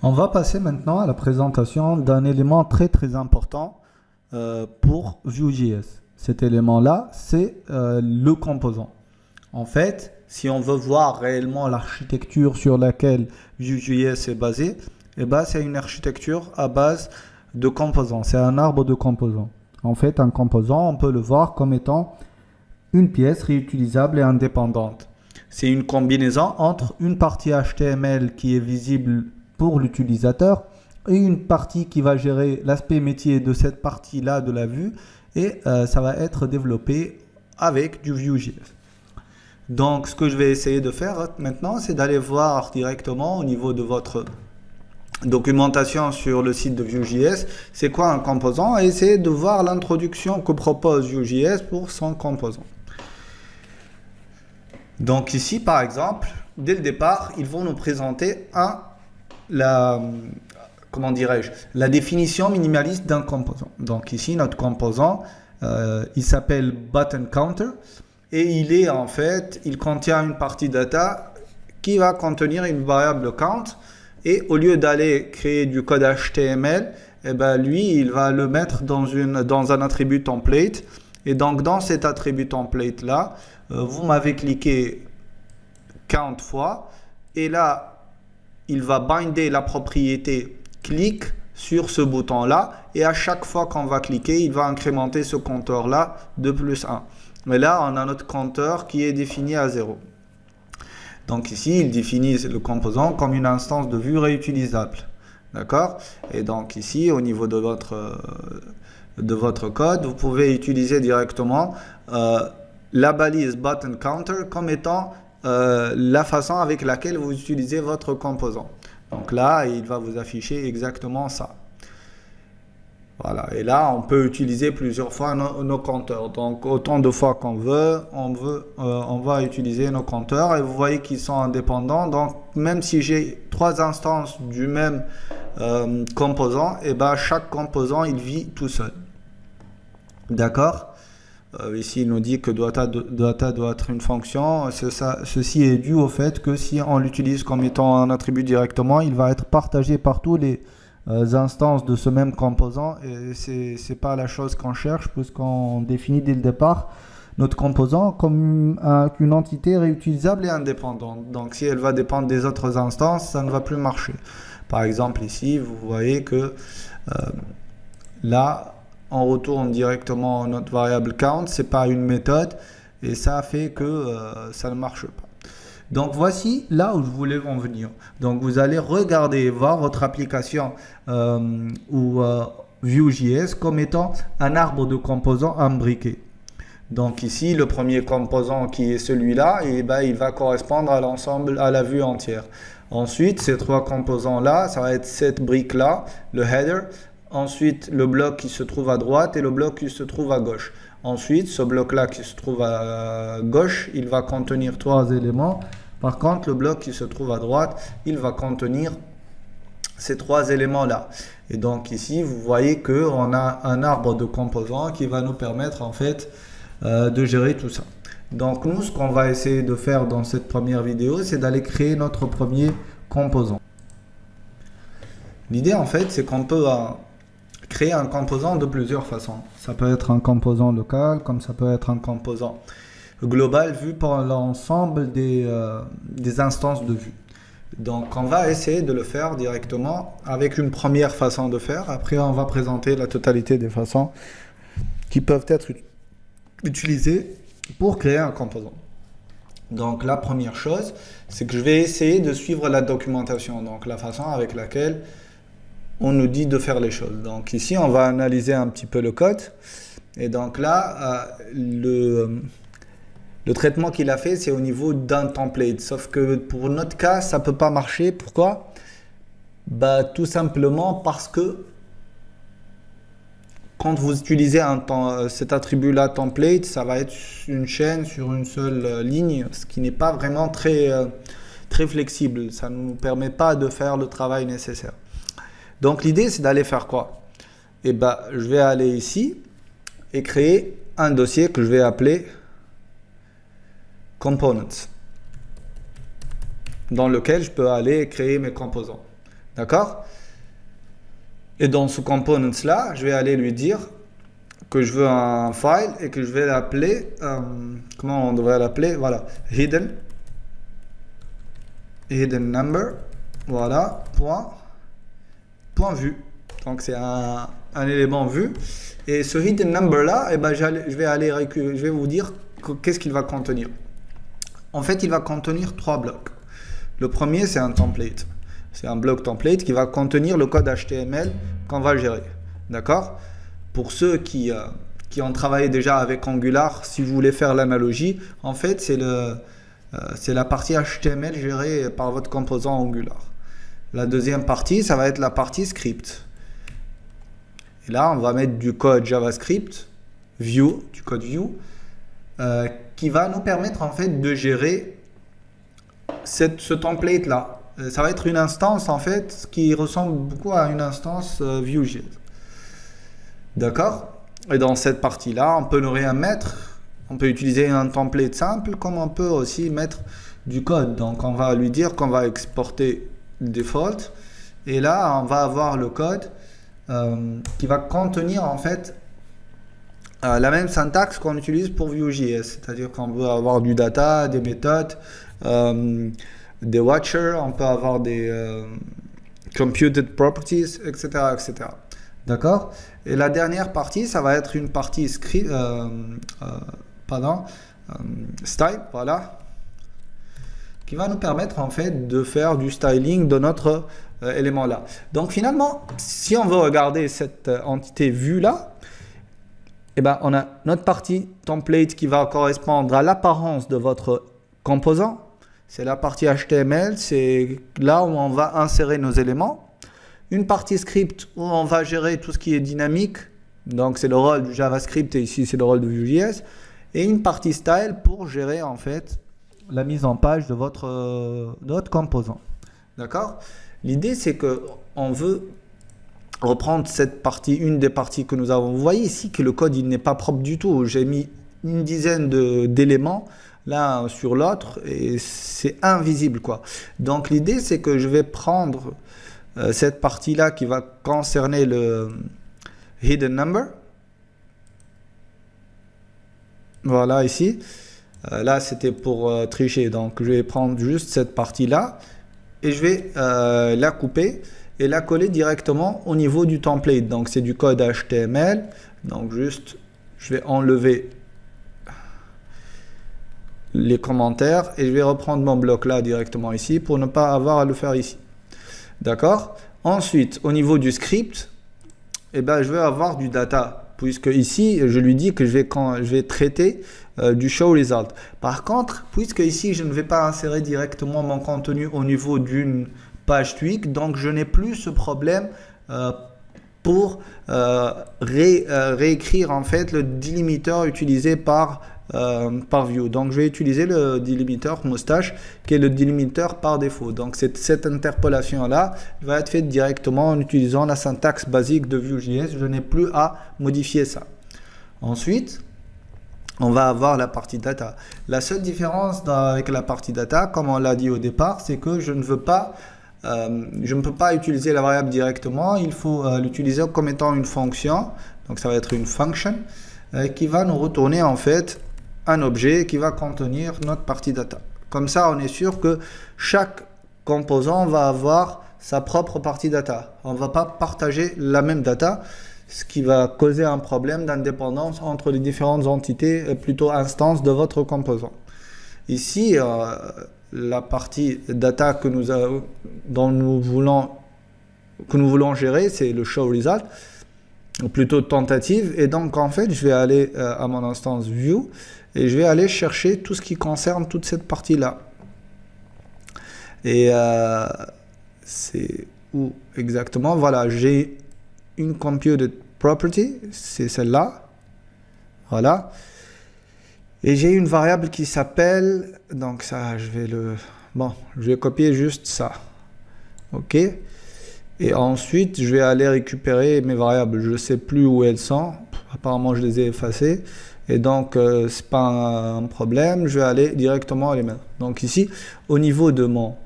On va passer maintenant à la présentation d'un élément très important pour Vue.js. Cet élément-là, c'est le composant. En fait, si on veut voir réellement l'architecture sur laquelle Vue.js est basée, eh ben, c'est une architecture à base de composants. C'est un arbre de composants. En fait, un composant, on peut le voir comme étant une pièce réutilisable et indépendante. C'est une combinaison entre une partie HTML qui est visible pour l'utilisateur et une partie qui va gérer l'aspect métier de cette partie-là de la vue et ça va être développé avec du Vue.js. Donc, ce que je vais essayer de faire maintenant, c'est d'aller voir directement au niveau de votre documentation sur le site de Vue.js, c'est quoi un composant et essayer de voir l'introduction que propose Vue.js pour son composant. Donc ici, par exemple, dès le départ, ils vont nous présenter la définition minimaliste d'un composant. Donc ici, notre composant, il s'appelle button counter et il contient une partie data qui va contenir une variable count. Et au lieu d'aller créer du code HTML, eh ben lui, il va le mettre dans un attribut template. Et donc, dans cet attribut template-là, vous m'avez cliqué count fois. Et là, il va binder la propriété click sur ce bouton-là. Et à chaque fois qu'on va cliquer, il va incrémenter ce compteur-là de +1. Mais là, on a notre compteur qui est défini à 0. Donc ici, il définit le composant comme une instance de vue réutilisable. D'accord? Et donc ici, au niveau de votre code, vous pouvez utiliser directement la balise button counter comme étant la façon avec laquelle vous utilisez votre composant. Donc là, il va vous afficher exactement ça. Voilà, et là, on peut utiliser plusieurs fois nos compteurs. Donc, autant de fois qu'on veut, on va utiliser nos compteurs. Et vous voyez qu'ils sont indépendants. Donc, même si j'ai 3 instances du même composant, et ben, chaque composant, il vit tout seul. D'accord? Ici, il nous dit que data doit être une fonction. Ceci est dû au fait que si on l'utilise comme étant un attribut directement, il va être partagé par tous les instances de ce même composant et c'est pas la chose qu'on cherche puisqu'on définit dès le départ notre composant comme une entité réutilisable et indépendante. Donc si elle va dépendre des autres instances, ça ne va plus marcher. Par exemple ici, vous voyez que là, on retourne directement notre variable count, c'est pas une méthode et ça fait que ça ne marche pas. Donc voici là où je voulais en venir. Donc vous allez regarder et voir votre application Vue.js comme étant un arbre de composants imbriqués. Donc ici, le premier composant qui est celui-là, et ben, il va correspondre à l'ensemble, à la vue entière. Ensuite, ces 3 composants-là, ça va être cette brique-là, le header. Ensuite, le bloc qui se trouve à droite et le bloc qui se trouve à gauche. Ensuite, ce bloc-là qui se trouve à gauche, il va contenir 3 éléments. Par contre, le bloc qui se trouve à droite, il va contenir ces 3 éléments-là. Et donc ici, vous voyez qu'on a un arbre de composants qui va nous permettre en fait de gérer tout ça. Donc nous, ce qu'on va essayer de faire dans cette première vidéo, c'est d'aller créer notre premier composant. L'idée en fait, c'est qu'on peut créer un composant de plusieurs façons. Ça peut être un composant local, comme ça peut être un composant global vu pour l'ensemble des instances de vue. Donc on va essayer de le faire directement avec une première façon de faire. Après on va présenter la totalité des façons qui peuvent être utilisées pour créer un composant. Donc la première chose, c'est que je vais essayer de suivre la documentation, donc la façon avec laquelle on nous dit de faire les choses. Donc ici on va analyser un petit peu le code. Et donc là, le traitement qu'il a fait, c'est au niveau d'un template. Sauf que pour notre cas, ça ne peut pas marcher. Pourquoi? Bah, tout simplement parce que quand vous utilisez cet attribut-là template, ça va être une chaîne sur une seule ligne, ce qui n'est pas vraiment très flexible. Ça ne nous permet pas de faire le travail nécessaire. Donc l'idée, c'est d'aller faire quoi? Et ben, je vais aller ici et créer un dossier que je vais appeler Components, dans lequel je peux aller créer mes composants. D'accord? Et dans ce component là, je vais aller lui dire que je veux un file et que je vais l'appeler, comment on devrait l'appeler? Voilà, hidden number, voilà, point vue. Donc c'est un élément vue. Et ce hidden number là, eh ben, je vais vous dire qu'est-ce qu'il va contenir. En fait, il va contenir 3 blocs. Le premier, c'est un template. C'est un bloc template qui va contenir le code HTML qu'on va gérer. D'accord? Pour ceux qui ont travaillé déjà avec Angular, si vous voulez faire l'analogie, en fait, c'est la partie HTML gérée par votre composant Angular. La deuxième partie, ça va être la partie script. Et là, on va mettre du code JavaScript, du code Vue, qui va nous permettre en fait de gérer ce template-là. Ça va être une instance en fait qui ressemble beaucoup à une instance Vue.js. D'accord? Et dans cette partie-là, on peut ne rien mettre. On peut utiliser un template simple comme on peut aussi mettre du code. Donc on va lui dire qu'on va exporter le default. Et là, on va avoir le code qui va contenir en fait la même syntaxe qu'on utilise pour Vue.js. C'est-à-dire qu'on peut avoir du data, des méthodes, des watchers, on peut avoir des computed properties, etc. etc. D'accord? Et la dernière partie, ça va être une partie script, style, voilà, qui va nous permettre en fait de faire du styling de notre élément là. Donc finalement, si on veut regarder cette entité vue là, eh ben, on a notre partie template qui va correspondre à l'apparence de votre composant. C'est la partie HTML, c'est là où on va insérer nos éléments. Une partie script où on va gérer tout ce qui est dynamique, donc c'est le rôle du JavaScript et ici c'est le rôle de Vue.js. Et une partie style pour gérer en fait la mise en page de votre composant. D'accord? L'idée c'est que on veut reprendre cette partie, une des parties que nous avons. Vous voyez ici que le code il n'est pas propre du tout. J'ai mis une dizaine d'éléments l'un sur l'autre et c'est invisible quoi. Donc l'idée c'est que je vais prendre cette partie là qui va concerner le hidden number. Voilà ici. Là c'était pour tricher, donc je vais prendre juste cette partie là et je vais la couper et la coller directement au niveau du template. Donc c'est du code HTML, donc juste je vais enlever les commentaires et je vais reprendre mon bloc là directement ici pour ne pas avoir à le faire ici. D'accord? Ensuite, au niveau du script, eh ben, je vais avoir du data, puisque ici, je lui dis que je vais traiter du show result. Par contre, puisque ici, je ne vais pas insérer directement mon contenu au niveau d'une page tweak, donc je n'ai plus ce problème pour réécrire en fait le delimiter utilisé par Vue. Donc je vais utiliser le delimiter moustache qui est le delimiter par défaut. Donc cette interpolation là va être faite directement en utilisant la syntaxe basique de Vue.js. Je n'ai plus à modifier ça. Ensuite, on va avoir la partie data. La seule différence avec la partie data, comme on l'a dit au départ, c'est que je ne peux pas utiliser la variable directement. Il faut l'utiliser comme étant une fonction. Donc ça va être une function qui va nous retourner en fait un objet qui va contenir notre partie data. Comme ça, on est sûr que chaque composant va avoir sa propre partie data. On ne va pas partager la même data, ce qui va causer un problème d'indépendance entre les différentes entités, plutôt instances de votre composant. Ici, la partie data que nous voulons gérer, c'est le show result, ou plutôt tentative. Et donc, en fait, je vais aller à mon instance view et je vais aller chercher tout ce qui concerne toute cette partie-là. Et c'est où exactement? Voilà, j'ai une computed property, c'est celle-là. Voilà. Et j'ai une variable qui s'appelle, donc ça, je vais copier juste ça. OK. Et ensuite, je vais aller récupérer mes variables. Je ne sais plus où elles sont. Apparemment, je les ai effacées. Et donc, ce n'est pas un problème. Je vais aller directement les mettre. Donc ici, au niveau de mon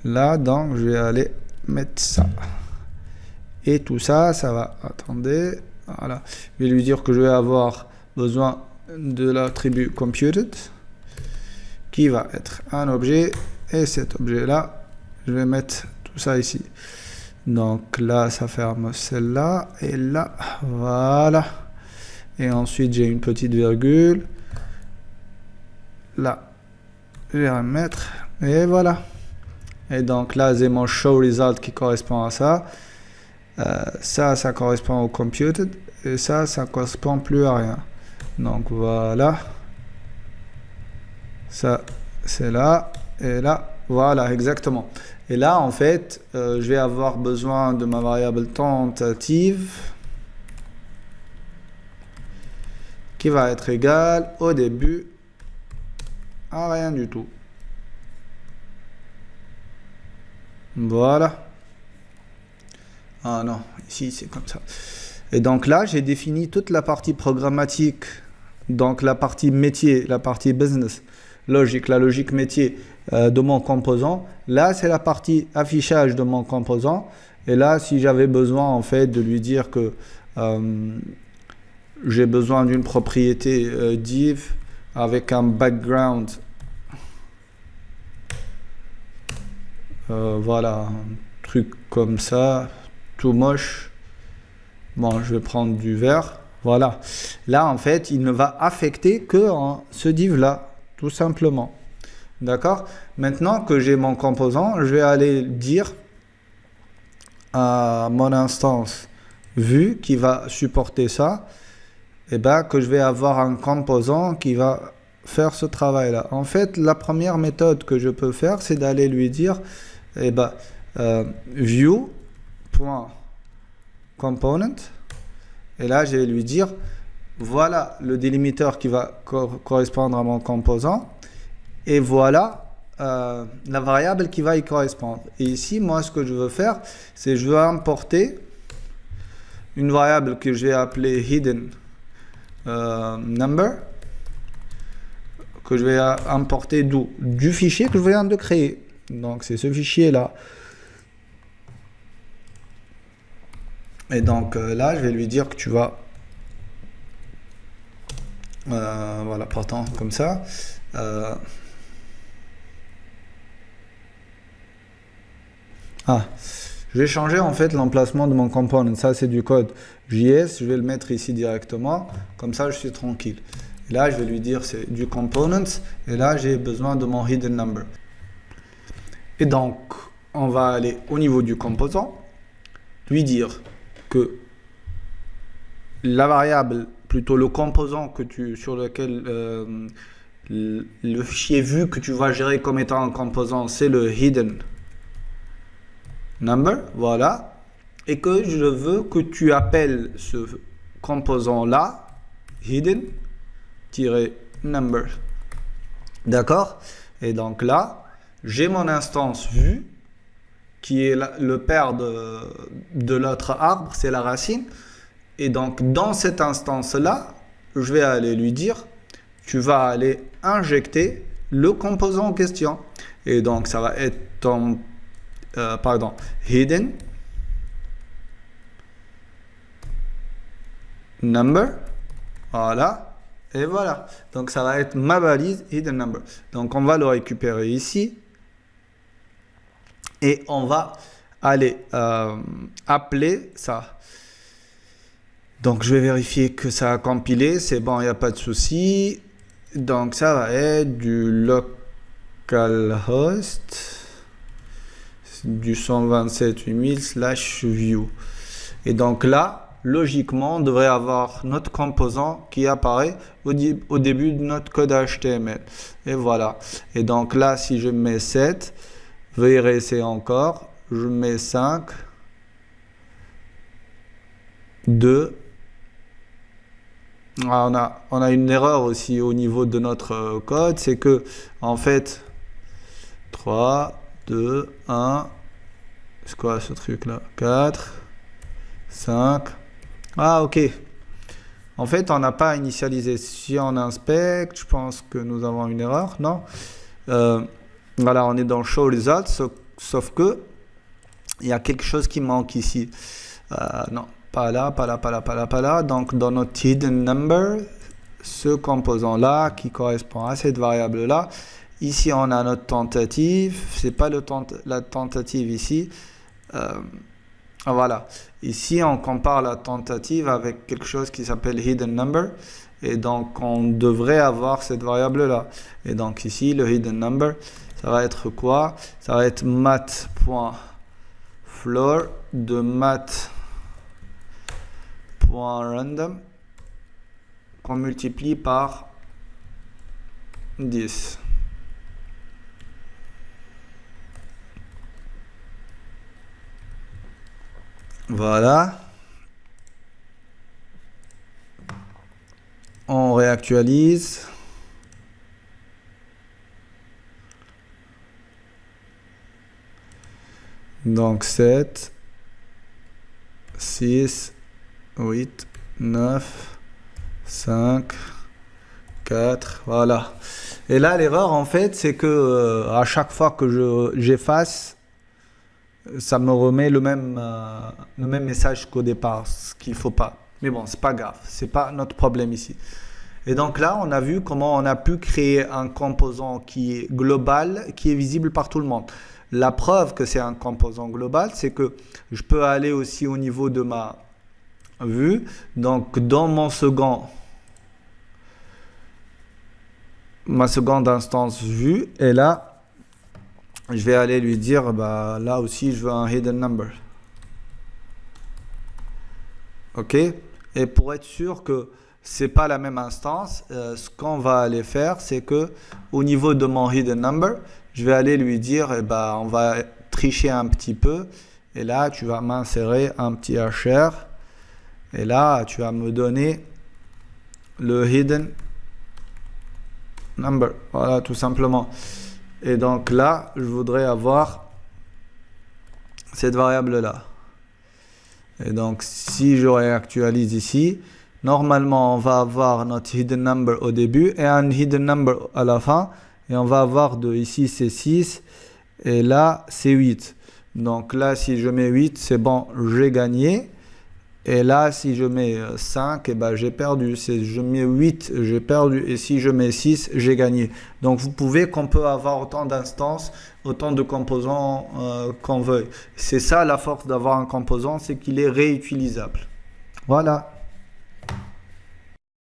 là, donc je vais aller mettre ça. Et tout ça, ça va, attendez, voilà. Je vais lui dire que je vais avoir besoin de l'attribut computed, qui va être un objet, et cet objet-là, je vais mettre tout ça ici. Donc là, ça ferme celle-là, et là, voilà. Et ensuite, j'ai une petite virgule. Là, je vais remettre, et voilà. Et donc là, j'ai mon show result qui correspond à ça. Ça correspond au computed, et ça correspond plus à rien. Donc voilà. Ça, c'est là, et là, voilà, exactement. Et là, en fait, je vais avoir besoin de ma variable tentative qui va être égale au début à rien du tout. Voilà. Ah non, ici c'est comme ça. Et donc là, j'ai défini toute la partie programmatique, donc la partie métier, la partie business, logique, la logique métier de mon composant. Là, c'est la partie affichage de mon composant. Et là, si j'avais besoin en fait de lui dire que j'ai besoin d'une propriété div avec un background, voilà, un truc comme ça, tout moche. Bon, je vais prendre du vert. Voilà. Là, en fait, il ne va affecter que ce div-là, tout simplement. D'accord? Maintenant que j'ai mon composant, je vais aller dire à mon instance vue qui va supporter ça, et ben, que je vais avoir un composant qui va faire ce travail-là. En fait, la première méthode que je peux faire, c'est d'aller lui dire, eh ben, view.component, et là, je vais lui dire, voilà le délimiteur qui va correspondre à mon composant, et voilà la variable qui va y correspondre. Et ici, moi, ce que je veux faire, c'est je veux importer une variable que je vais appeler hidden number, que je vais importer d'où? Du fichier que je viens de créer. Donc, c'est ce fichier-là. Et donc, là, je vais lui dire que tu vas... voilà, partant comme ça. Je vais changer en fait l'emplacement de mon component. Ça, c'est du code JS. Je vais le mettre ici directement. Comme ça, je suis tranquille. Et là, je vais lui dire c'est du component. Et là, j'ai besoin de mon hidden number. Et donc, on va aller au niveau du composant. Lui dire que la variable, plutôt le composant sur lequel le fichier vue que tu vas gérer comme étant un composant, c'est le hidden number, voilà, et que je veux que tu appelles ce composant là hidden-number, d'accord? Et donc là, j'ai mon instance vue qui est le père de l'autre arbre, c'est la racine, et donc dans cette instance là, je vais aller lui dire, tu vas aller injecter le composant en question, et donc ça va être ton hidden number, voilà, et voilà. Donc ça va être ma valise hidden number. Donc on va le récupérer ici et on va aller appeler ça. Donc je vais vérifier que ça a compilé, c'est bon, il n'y a pas de souci. Donc ça va être du localhost du 127.8000/view. Et donc là, logiquement, on devrait avoir notre composant qui apparaît au début de notre code HTML. Et voilà. Et donc là, si je mets 7, veuillez réessayer encore. Je mets 5, 2. Ah, on a une erreur aussi au niveau de notre code. C'est que, en fait, 3, 2, 1, c'est quoi ce truc là? 4, 5, ah ok. En fait, on n'a pas initialisé. Si on inspecte, je pense que nous avons une erreur, non? Voilà, on est dans Show Results. Sauf que il y a quelque chose qui manque ici. Non, pas là, pas là, pas là, pas là, pas là. Donc dans notre hidden number, ce composant-là qui correspond à cette variable-là, ici on a notre tentative, c'est pas la tentative ici. Voilà, ici on compare la tentative avec quelque chose qui s'appelle hidden number, et donc on devrait avoir cette variable-là. Et donc ici le hidden number, ça va être quoi? Ça va être math.floor de math.random qu'on multiplie par 10. Voilà. On réactualise. Donc 7, 6, 8, 9, 5, 4, voilà. Et là, l'erreur, en fait, c'est que à chaque fois que j'efface, ça me remet le même message qu'au départ, ce qu'il ne faut pas. Mais bon, c'est pas grave, c'est pas notre problème ici. Et donc là, on a vu comment on a pu créer un composant qui est global, qui est visible par tout le monde. La preuve que c'est un composant global, c'est que je peux aller aussi au niveau de ma vue. Donc dans ma seconde instance vue, et là, je vais aller lui dire, bah, là aussi, je veux un hidden number. OK? Et pour être sûr que c'est pas la même instance, ce qu'on va aller faire, c'est que au niveau de mon hidden number, je vais aller lui dire, eh ben, on va tricher un petit peu. Et là, tu vas m'insérer un petit HR. Et là, tu vas me donner le hidden number. Voilà, tout simplement. Et donc là, je voudrais avoir cette variable-là. Et donc, si je réactualise ici, normalement, on va avoir notre hidden number au début et un hidden number à la fin. Et on va avoir ici, c'est 6. Et là, c'est 8. Donc là, si je mets 8, c'est bon, j'ai gagné. Et là, si je mets 5, eh ben, j'ai perdu. Si je mets 8, j'ai perdu. Et si je mets 6, j'ai gagné. Donc, vous pouvez qu'on peut avoir autant d'instances, autant de composants qu'on veuille. C'est ça la force d'avoir un composant, c'est qu'il est réutilisable. Voilà.